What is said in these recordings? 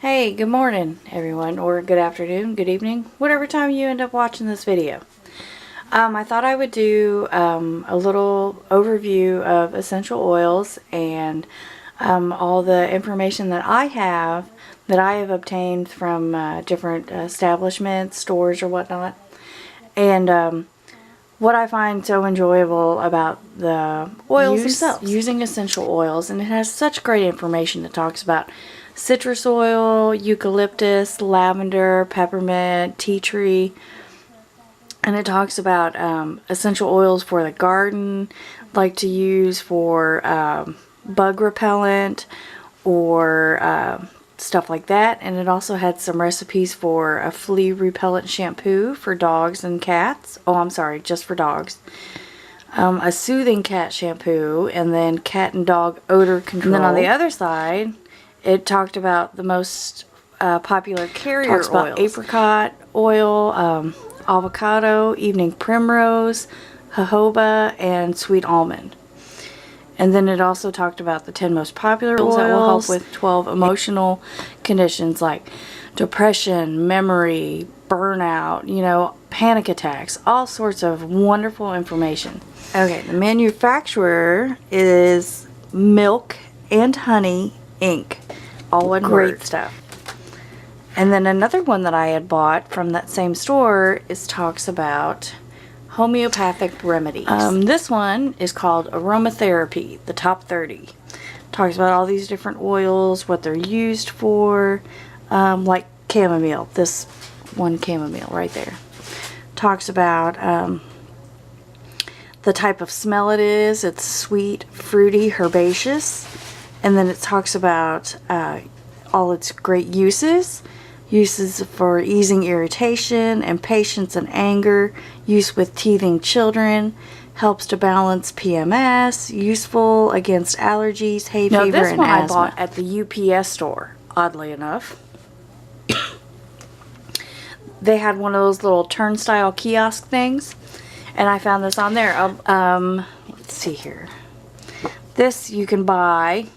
Hey, good morning everyone, or good afternoon, good evening, whatever time you end up watching this video. I thought I would do a little overview of essential oils and all the information that I have obtained from different establishments, stores or whatnot. And what I find so enjoyable about the oils themselves. Using essential oils, and it has such great information. It talks about citrus oil, eucalyptus, lavender, peppermint, tea tree, and it talks about essential oils for the garden, like to use for bug repellent or stuff like that. And it also had some recipes for a flea repellent shampoo for dogs and cats. Oh, I'm sorry, just for dogs. A soothing cat shampoo, and then cat and dog odor control. And then on the other side, it talked about the most popular carrier oils. About apricot oil, avocado, evening primrose, jojoba, and sweet almond. And then it also talked about the 10 most popular oils that will help with 12 emotional conditions like depression, memory, burnout, panic attacks, all sorts of wonderful information. Okay, the manufacturer is Milk and Honey Inc. All one word. Great stuff. And then another one that I had bought from that same store talks about homeopathic remedies. This one is called Aromatherapy, the top 30. Talks about all these different oils, what they're used for, like chamomile. This one chamomile right there. Talks about the type of smell it is. It's sweet, fruity, herbaceous. And then it talks about all its great uses for easing irritation, impatience, and anger, use with teething children, helps to balance PMS, useful against allergies, hay fever, and asthma. Now this one I bought at the UPS store, oddly enough. They had one of those little turnstile kiosk things, and I found this on there. Let's see here. This you can buy.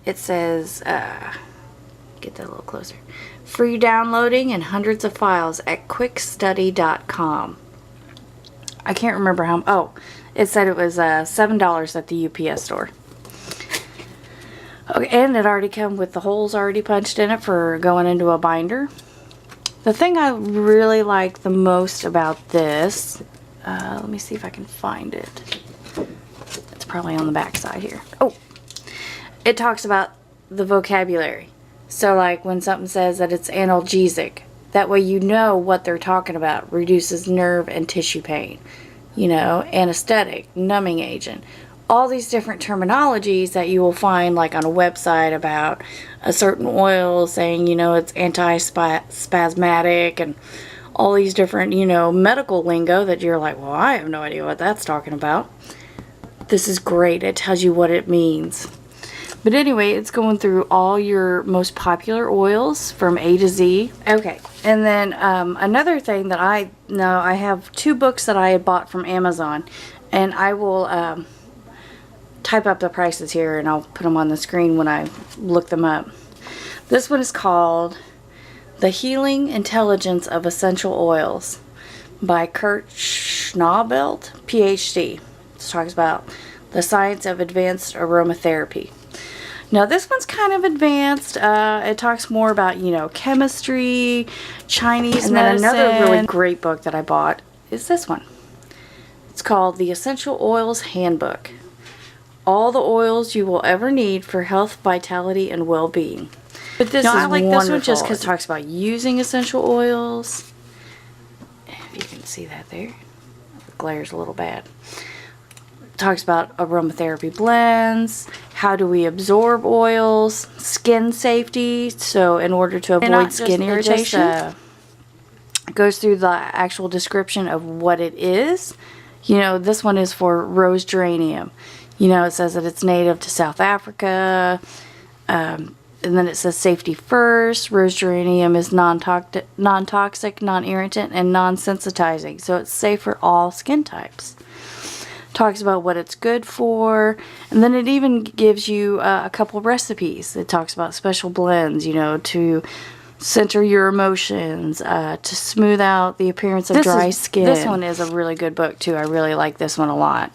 It says, get that a little closer. Free downloading and hundreds of files at quickstudy.com. I can't remember how. Oh, it said it was $7 at the UPS store. Okay, and it already came with the holes already punched in it for going into a binder. The thing I really like the most about this, let me see if I can find it. It's probably on the back side here. Oh, it talks about the vocabulary. So like when something says that it's analgesic, that way you know what they're talking about. Reduces nerve and tissue pain, anesthetic, numbing agent. All these different terminologies that you will find like on a website about a certain oil saying, it's anti-spasmodic and all these different, medical lingo that you're like, well, I have no idea what that's talking about. This is great. It tells you what it means. But anyway, it's going through all your most popular oils from A to Z. Okay, and then another thing that I know, I have 2 books that I had bought from Amazon, and I will type up the prices here and I'll put them on the screen when I look them up. This one is called The Healing Intelligence of Essential Oils by Kurt Schnabelt, PhD. It talks about the science of advanced aromatherapy. Now this one's kind of advanced. It talks more about, chemistry, Chinese medicine. And then another really great book that I bought is this one. It's called The Essential Oils Handbook. All the oils you will ever need for health, vitality, and well-being. But this is I like wonderful. This one just because it talks about using essential oils. If you can see that there. The glare's a little bad. Talks about aromatherapy blends, how do we absorb oils, skin safety, so in order to avoid skin irritation. It goes through the actual description of what it is. This one is for rose geranium. It says that it's native to South Africa, and then it says safety first. Rose geranium is non-toxic, non-irritant, and non-sensitizing, so it's safe for all skin types. talks about what it's good for, and then it even gives you a couple recipes. It talks about special blends, you know, to center your emotions, to smooth out the appearance of dry skin. This one is a really good book too. I really like this one a lot.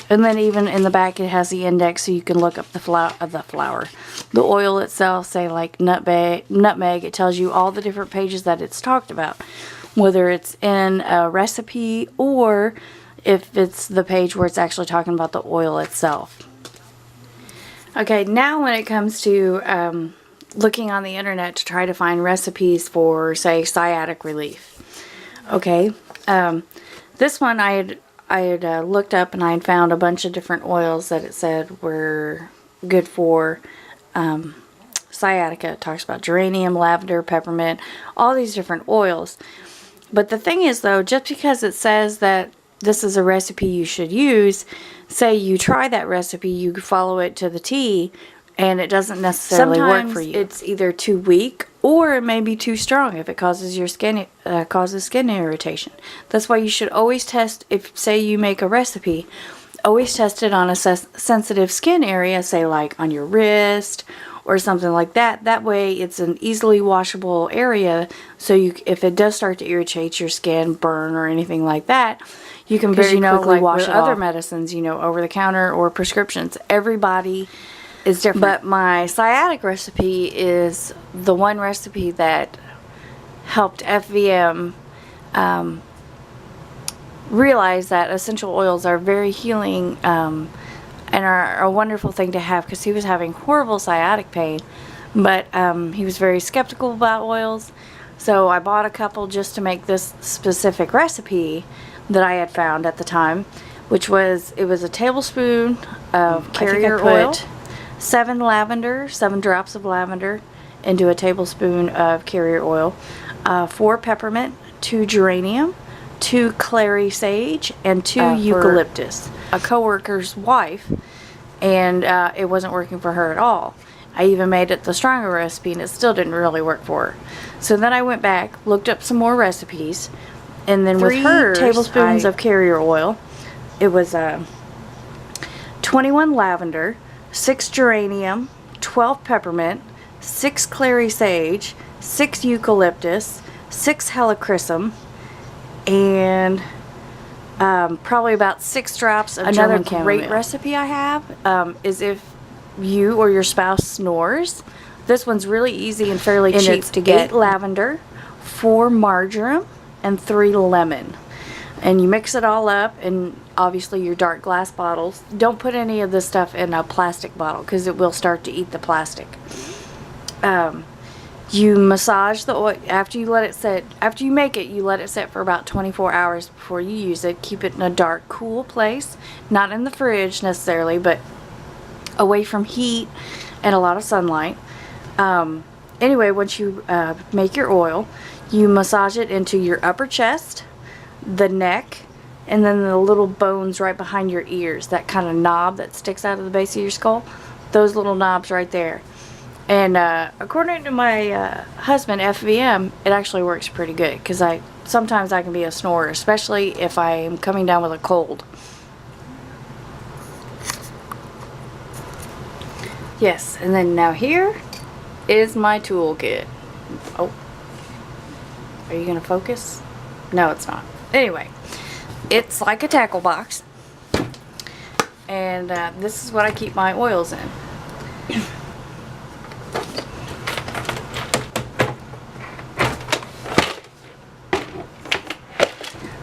And then even in the back it has the index so you can look up the oil itself, say like nutmeg. It tells you all the different pages that it's talked about, whether it's in a recipe or if it's the page where it's actually talking about the oil itself. Okay, now when it comes to looking on the internet to try to find recipes for, say, sciatic relief. Okay, this one I had looked up and I had found a bunch of different oils that it said were good for sciatica. It talks about geranium, lavender, peppermint, all these different oils. But the thing is though, just because it says that this is a recipe you should use, say you try that recipe, you follow it to the T, and it doesn't necessarily work for you. It's either too weak or it may be too strong if it causes your skin skin irritation. That's why you should always test. If say you make a recipe, always test it on a sensitive skin area, say like on your wrist or something like that. That way it's an easily washable area, so if it does start to irritate your skin, burn or anything like that, you can very quickly wash it off. Other medicines, you know, over the counter or prescriptions, everybody is different. But my sciatic recipe is the one recipe that helped FVM realize that essential oils are very healing and are a wonderful thing to have, because he was having horrible sciatic pain, but he was very skeptical about oils. So I bought a couple just to make this specific recipe that I had found at the time, which was, it was a tablespoon of carrier oil, 7 drops of lavender into a tablespoon of carrier oil, 4 peppermint, 2 geranium, 2 clary sage, and 2 eucalyptus. A coworker's wife, and it wasn't working for her at all. I even made it the stronger recipe and it still didn't really work for her. So then I went back, looked up some more recipes, and then 3 tablespoons of carrier oil. It was 21 lavender, 6 geranium, 12 peppermint, 6 clary sage, 6 eucalyptus, 6 helichrysum, and probably about 6 drops of German chamomile. Another great recipe I have is if you or your spouse snores. This one's really easy and fairly cheap to get. 8 lavender, 4 marjoram, and 3 lemon. And you mix it all up, and obviously your dark glass bottles. Don't put any of this stuff in a plastic bottle because it will start to eat the plastic. You massage the oil after you let it set. After you make it, you let it set for about 24 hours before you use it. Keep it in a dark, cool place, not in the fridge necessarily, but away from heat and a lot of sunlight. Anyway, once you make your oil, you massage it into your upper chest, the neck, and then the little bones right behind your ears, that kind of knob that sticks out of the base of your skull, those little knobs right there. And according to my husband, FVM, it actually works pretty good, because sometimes I can be a snorer, especially if I'm coming down with a cold. Yes, and then now here is my toolkit. Oh, are you gonna focus? No, it's not. Anyway, it's like a tackle box, and this is what I keep my oils in.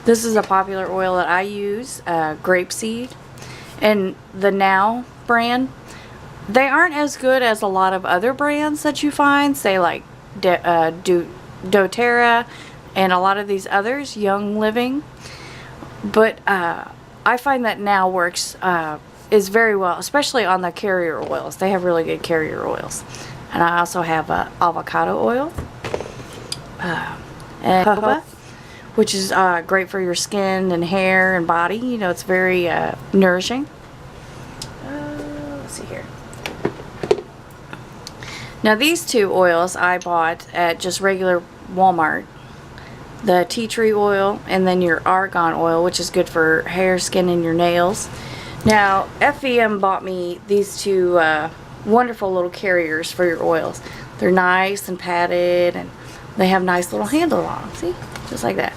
This is a popular oil that I use, grapeseed, and the Now brand. They aren't as good as a lot of other brands that you find, say like doTERRA and a lot of these others, Young Living. But I find that Now works is very well, especially on the carrier oils. They have really good carrier oils. And I also have avocado oil and jojoba, which is great for your skin and hair and body. You know, it's very nourishing. Let's see here. Now these 2 oils I bought at just regular Walmart. the tea tree oil, and then your argan oil, which is good for hair, skin, and your nails. Now, FVM bought me these two wonderful little carriers for your oils. They're nice and padded, and they have nice little handles on them. See? Just like that.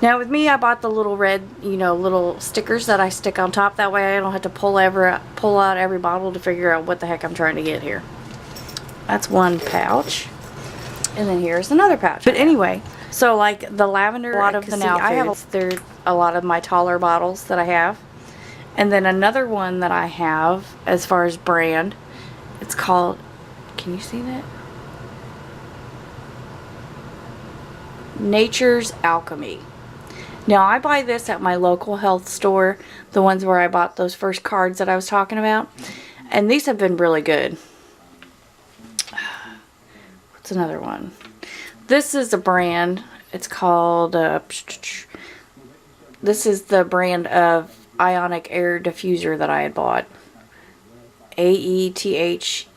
Now with me, I bought the little red, little stickers that I stick on top. That way I don't have to pull out every bottle to figure out what the heck I'm trying to get here. That's one pouch. And then here's another pouch. But anyway, so like the lavender, a lot of the Now Foods, there's a lot of my taller bottles that I have. And then another one that I have, as far as brand, it's called, can you see that? Nature's Alchemy. Now, I buy this at my local health store, the ones where I bought those first cards that I was talking about. And these have been really good. What's another one? This is a brand. It's called, this is the brand of Ionic Air Diffuser that I had bought. AETHEREO.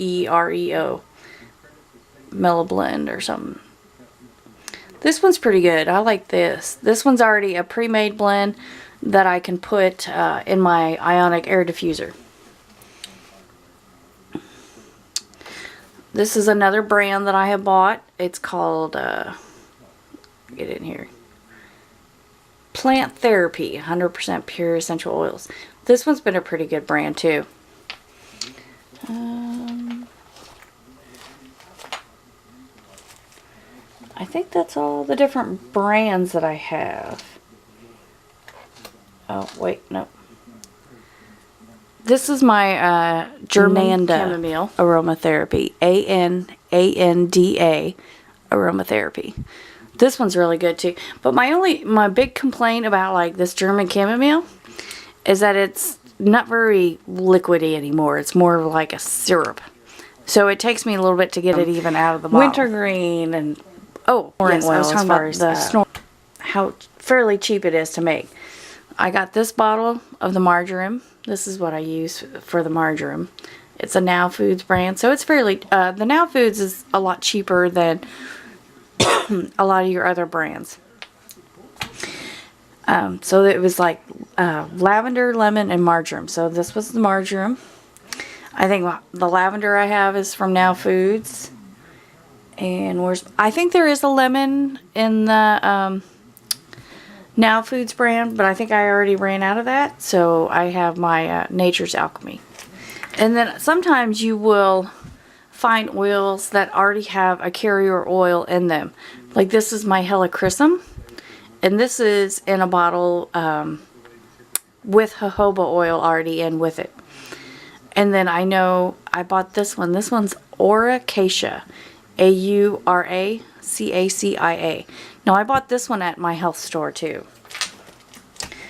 Meloblend or something. This one's pretty good. I like this. This one's already a pre-made blend that I can put in my Ionic Air Diffuser. This is another brand that I have bought. It's called, get in here, Plant Therapy, 100% pure essential oils. This one's been a pretty good brand too. I think that's all the different brands that I have. Oh, wait, no. This is my German chamomile aromatherapy. ANANDA aromatherapy. This one's really good too. But my big complaint about like this German chamomile is that it's not very liquidy anymore. It's more like a syrup. So it takes me a little bit to get it even out of the bottle. Wintergreen and yes, I was talking about the how fairly cheap it is to make. I got this bottle of the marjoram. This is what I use for the marjoram. It's a Now Foods brand, so it's fairly. The Now Foods is a lot cheaper than a lot of your other brands. So it was like lavender, lemon, and marjoram. So this was the marjoram. I think the lavender I have is from Now Foods. And I think there is a lemon in the Now Foods brand, but I think I already ran out of that. So I have my Nature's Alchemy. And then sometimes you will find oils that already have a carrier oil in them. Like this is my Helichrysum. And this is in a bottle with jojoba oil already in with it. And then I know I bought this one. This one's Auracacia. AURACACIA. Now I bought this one at my health store too.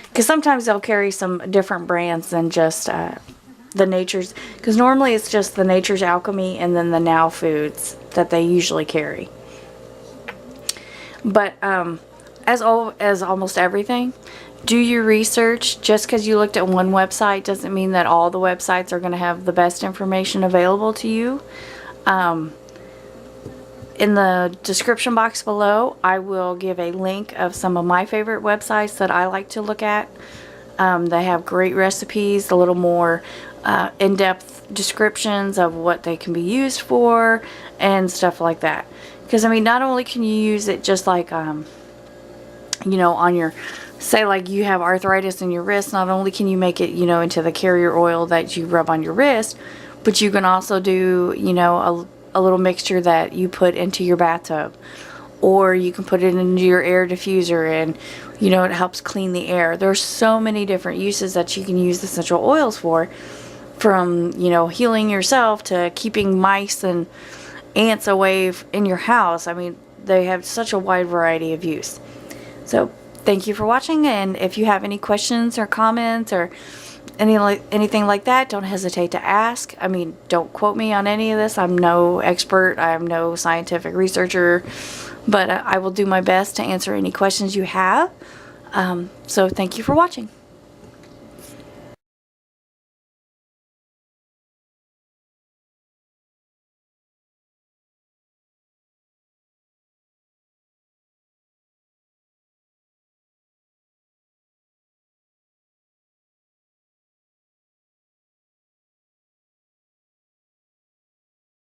Because sometimes they'll carry some different brands than just the Nature's. Because normally it's just the Nature's Alchemy and then the Now Foods that they usually carry. But as almost everything, do your research. Just because you looked at one website doesn't mean that all the websites are going to have the best information available to you. In the description box below, I will give a link of some of my favorite websites that I like to look at. They have great recipes, a little more in-depth descriptions of what they can be used for and stuff like that. Because, I mean, not only can you use it just like, on your, say like you have arthritis in your wrist, not only can you make it, into the carrier oil that you rub on your wrist, but you can also do, a little mixture that you put into your bathtub, or you can put it into your air diffuser and it helps clean the air. There's so many different uses that you can use essential oils for, from healing yourself to keeping mice and ants away in your house. I mean, they have such a wide variety of use. So thank you for watching, and if you have any questions or comments or anything like that, don't hesitate to ask. I mean, don't quote me on any of this. I'm no expert. I'm no scientific researcher, but I will do my best to answer any questions you have. So thank you for watching.